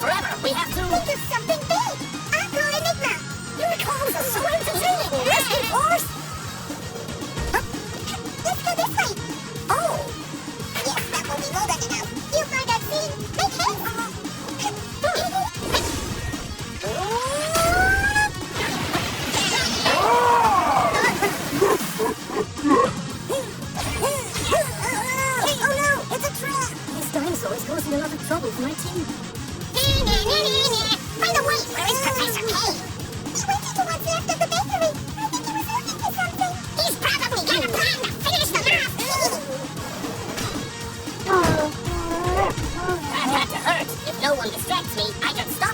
forever. We have to... Think of something big. I call Enigma. Unicorns are so entertaining. Rescue force. Let's go this way. Oh. Yes, that will be more than enough. You find that scene. Make haste. Oh no, it's a trap. This dinosaur is causing a lot of trouble for my team. By the way, where is Professor K? He went into what's left of the bakery. I think he was looking for something. He's probably got a plan to finish them off. That had to hurt. If no one distracts me, I can stop